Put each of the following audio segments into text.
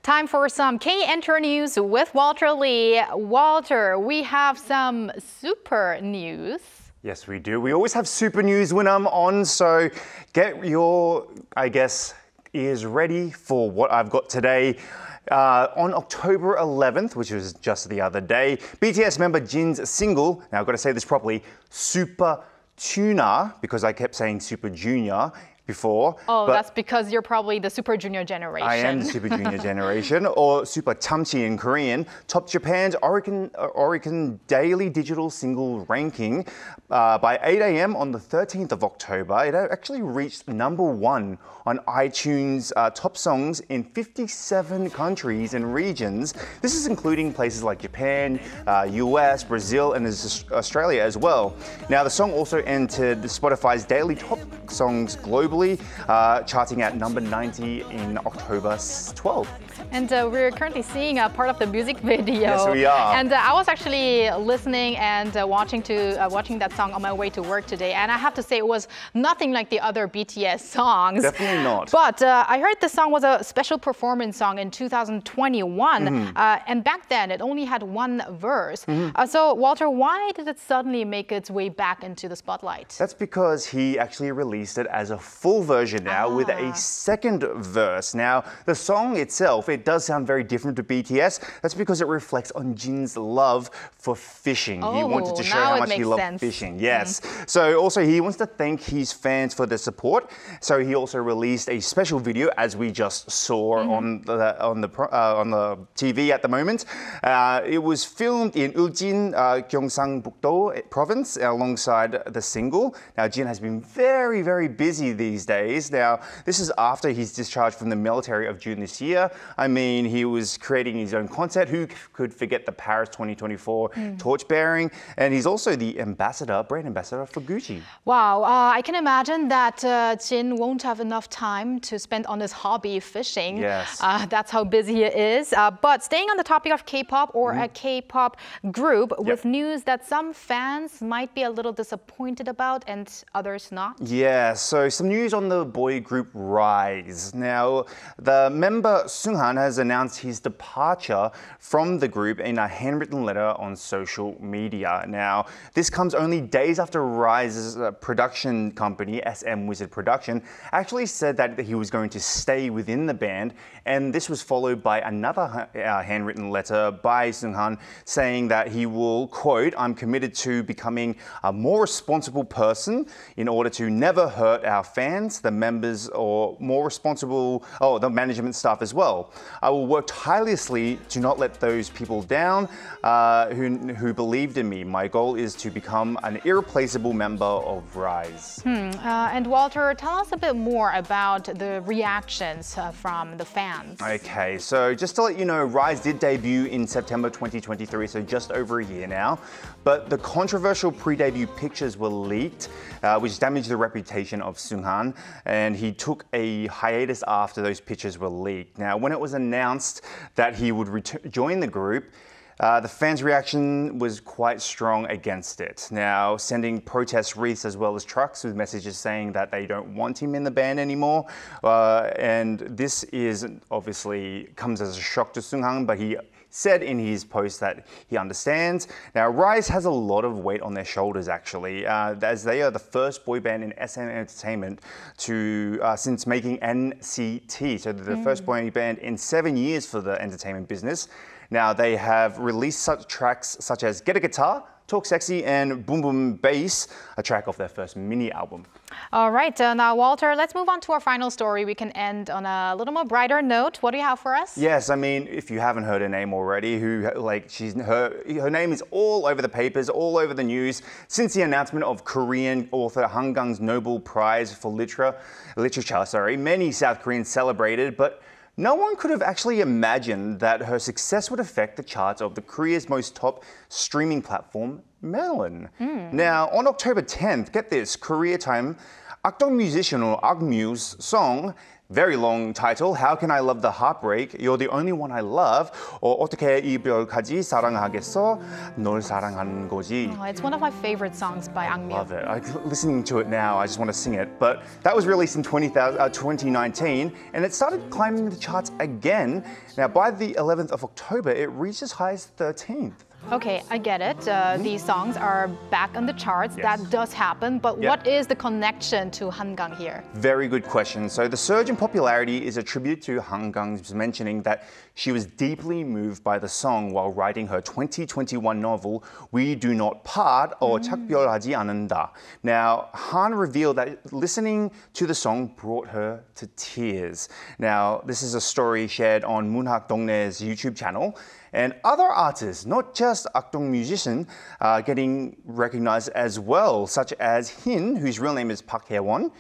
Time for some K-Enter news with Walter Lee. Walter, we have some super news. Yes, we do. We always have super news when I'm on, so get your, ears ready for what I've got today. On October 11th, which was just the other day, BTS member JIN'S single, now I've got to say this properly, Super Tuna, because I kept saying Super Junior before. Oh, that's because you're probably the Super Junior generation. I am the Super Junior generation, or 슈퍼참치 in Korean, topped Japan's Oricon daily digital single ranking by 8 a.m. on the 13th of October. It actually reached #1 on iTunes top songs in 57 countries and regions. This is including places like Japan, US, Brazil, and Australia as well. Now, the song also entered Spotify's daily top songs globally, charting at number 90 in October 12th. And we're currently seeing a part of the music video. Yes, we are. And I was actually listening and watching that song on my way to work today. And I have to say, it was nothing like the other BTS songs. Definitely not. But I heard the song was a special performance song in 2021. And back then, it only had one verse. So, Walter, why did it suddenly make its way back into the spotlight? That's because he actually released it as a full version now with a second verse. Now, the song itself, it does sound very different to BTS. That's because it reflects on Jin's love for fishing. He wanted to show how much he loved fishing. Yes. So also he wants to thank his fans for their support. So he also released a special video, as we just saw on the TV at the moment. It was filmed in Uljin, Gyeongsangbuk-do Province, alongside the single. Now, Jin has been very, very busy these days. Now, this is after he's discharged from the military of June this year. I mean, he was creating his own content. Who could forget the Paris 2024 torch-bearing? And he's also the brand ambassador for Gucci. Wow, I can imagine that Jin won't have enough time to spend on his hobby, fishing. Yes. That's how busy he is. But staying on the topic of K-pop, or a K-pop group, with news that some fans might be a little disappointed about and others not. Yeah, so some news on the boy group Rise. Now, the member Seunghan has announced his departure from the group in a handwritten letter on social media. Now, this comes only days after Rise's production company, SM Wizard Production, actually said that he was going to stay within the band, and this was followed by another handwritten letter by Seunghan saying that he will, quote, "I'm committed to becoming a more responsible person in order to never hurt our fans, the members, or more responsible, the management staff as well. I will work tirelessly to not let those people down who believed in me. My goal is to become an irreplaceable member of Rise." And Walter, tell us a bit more about the reactions from the fans. Okay, so just to let you know, Rise did debut in September 2023, so just over a year now. But the controversial pre-debut pictures were leaked, which damaged the reputation of Seunghan, and he took a hiatus after those pictures were leaked. Now, when it was announced that he would join the group, the fans' reaction was quite strong against it. Now, sending protest wreaths as well as trucks with messages saying that they don't want him in the band anymore. And this is obviously comes as a shock to Seunghan, but he said in his post that he understands. Now, Rise has a lot of weight on their shoulders, actually, as they are the first boy band in SM Entertainment since making NCT. So they're the first boy band in 7 years for the entertainment business. Now, they have released such tracks such as Get a Guitar, Talk Sexy, and Boom Boom Bass, a track off their first mini album. All right, now Walter, let's move on to our final story. We can end on a little more brighter note. What do you have for us? Yes, I mean, if you haven't heard her name already, her name is all over the papers, all over the news since the announcement of Korean author Han Gang's Nobel Prize for Literature. Many South Koreans celebrated, but no one could have actually imagined that her success would affect the charts of the Korea's most top streaming platform, Melon. Now, on October 10th, get this, Korea time, 악동 musician or 악뮤's song Very long title. How can I love the heartbreak? You're the only one I love. or 어떻게 이별까지 사랑하겠어? 널 사랑한 거지. Oh, it's one of my favorite songs by Angmil. Love it. Listening to it now, I just want to sing it. But that was released in 2019, and it started climbing the charts again. Now, by the 11th of October, it reached as high as 13th. Okay, I get it. These songs are back on the charts. Yes. That does happen. But what is the connection to Hangang here? Very good question. So the surge in popularity is a tribute to Hangang's mentioning that she was deeply moved by the song while writing her 2021 novel, We Do Not Part, or 작별하지 않는다. Now, Han revealed that listening to the song brought her to tears. Now, this is a story shared on Moonhak Dongnae's YouTube channel. And other artists, not just Akdong musician, getting recognized as well, such as Hin, whose real name is Park Hae-won.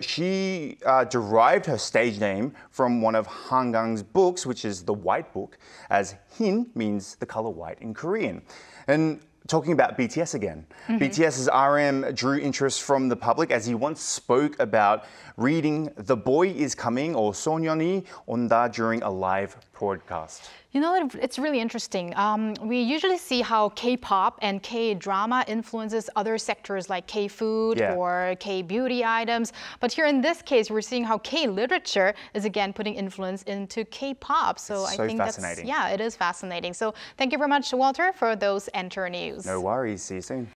She derived her stage name from one of Hangang's books, which is the White Book, as Hin means the color white in Korean. And talking about BTS again. BTS's RM drew interest from the public as he once spoke about reading The Boy Is Coming or 소년이 온다 during a live broadcast. You know, it's really interesting. We usually see how K-pop and K-drama influences other sectors like K-food or K-beauty items. But here in this case, we're seeing how K-literature is again putting influence into K-pop. So I think fascinating. it is fascinating. So thank you very much, Walter, for those Enter News. No worries. See you soon.